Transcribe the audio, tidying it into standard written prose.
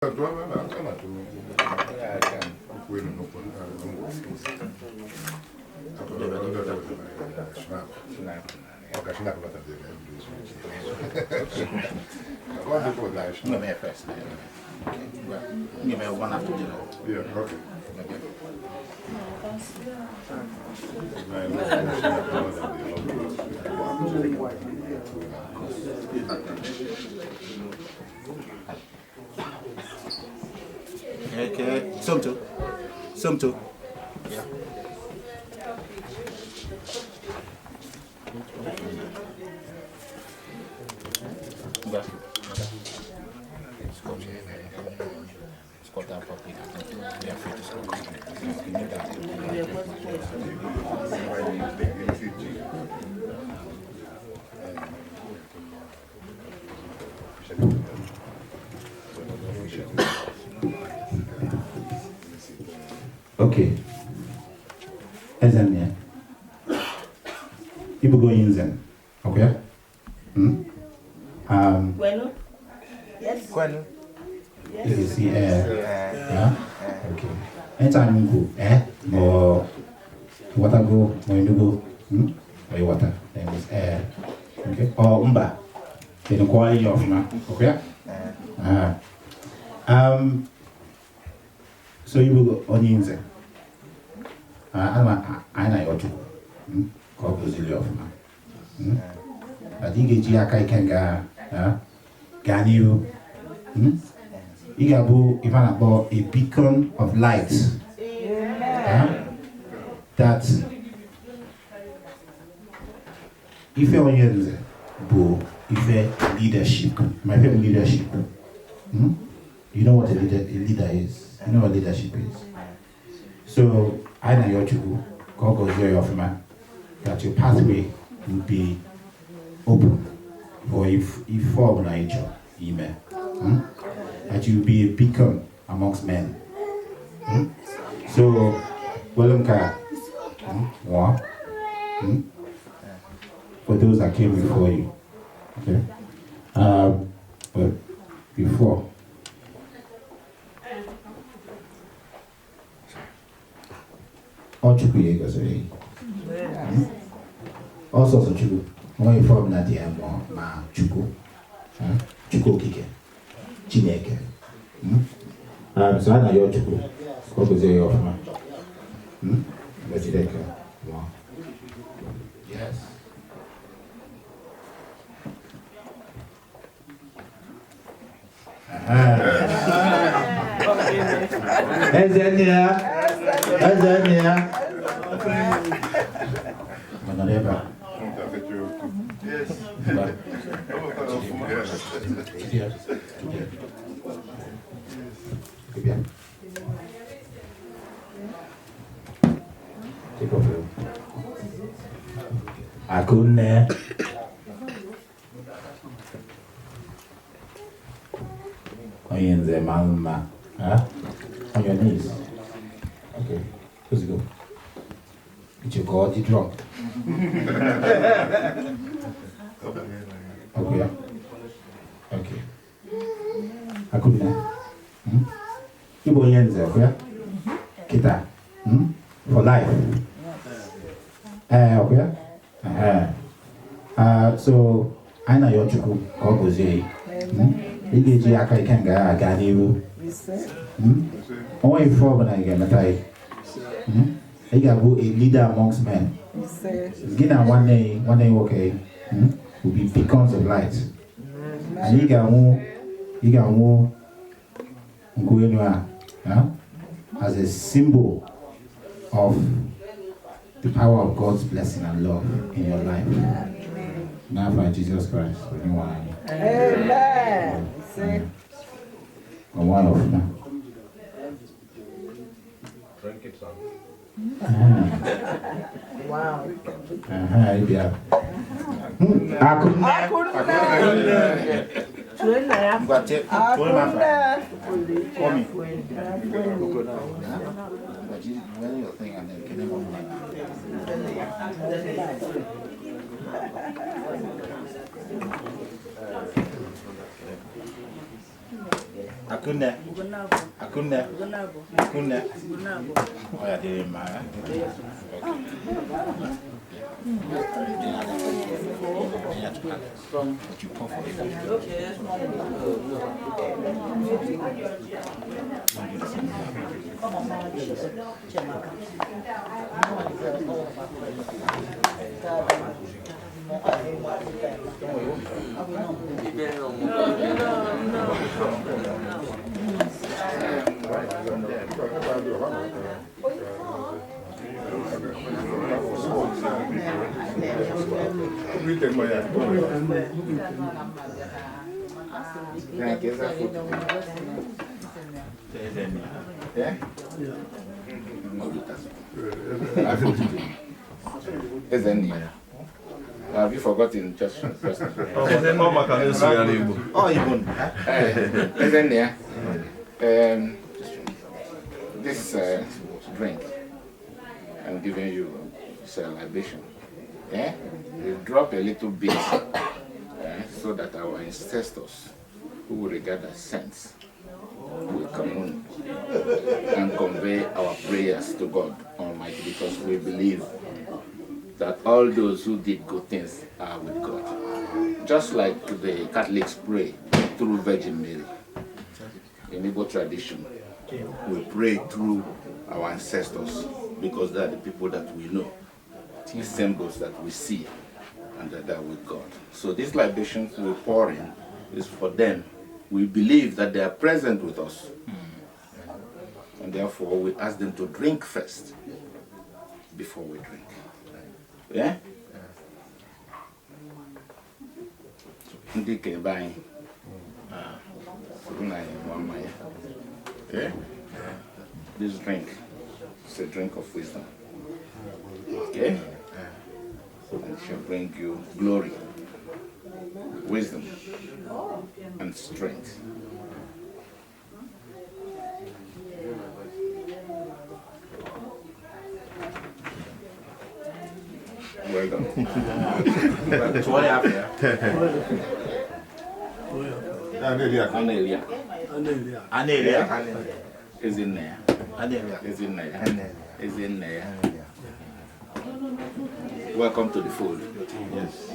One after the other. Yeah, okay. Okay, some two. Yeah. Okay. Ezemia. You go in Zen. Okay? Bueno. Yes. Bueno. You can see yeah? Okay. Anytime you go, or water go, when you go, or water, then it's air. Okay? Or umba. Then the quality of man. Okay? So you will go on in Zen. I know what you go Brazil of man. I think it's Yaka Kanga, Ganiu. Igabu, even about a beacon of light. That if you're on if leadership, my favorite leadership. You know what a leader is. You know what leadership is. So I know your to go of man that your pathway will be open for if form nature, email. That you will be a beacon amongst men. So welcome for those that came before you. Okay. But before all sorts of chuku. When you form that the ma chuku, chuku kike, chineke. So I know your chuku. What was your offer? Let's see that. Yes. Ezenia. Manareba. Yes. Bien. Take off you. Akune. In the mama. On your knees. Okay. Let's go. Get your God drunk. Okay. Okay. Akune. Ibo yenze, okay? Kita. For life. Okay? So, I know your chuku, Obosi. Igi aka ikenga aganiru. Only for when I get a Igabu a leader amongst men. Gina one day, okay, will be beacons of light. And Igamu Nguenua as a symbol of the power of God's blessing and love in your life. Now for Jesus Christ. Amen. One of now. Drink it, son. Wow. Yeah. Akune. Gunabo. Akune. Gunabo. Akune. Gunabo. Oh, yeah, they didn't mind. From. But you puff it. Okay. Have you forgotten just first? Oh, even. Isn't there? This drink I'm giving you is a libation. Yeah? You drop a little bit so that our ancestors, who will regard as saints, will come in and convey our prayers to God Almighty, because we believe that all those who did good things are with God. Just like the Catholics pray through Virgin Mary. In Igbo tradition, we pray through our ancestors because they are the people that we know, the symbols that we see, and that are with God. So these libations we pour in is for them. We believe that they are present with us. And therefore we ask them to drink first before we drink. Yeah? Yeah? This drink is a drink of wisdom. Okay? And it shall bring you glory, wisdom, and strength. Well done. So what happened? Anelia Anelia. is in there. Anelia. Is in there. Is in there. Welcome to the fold. Yes.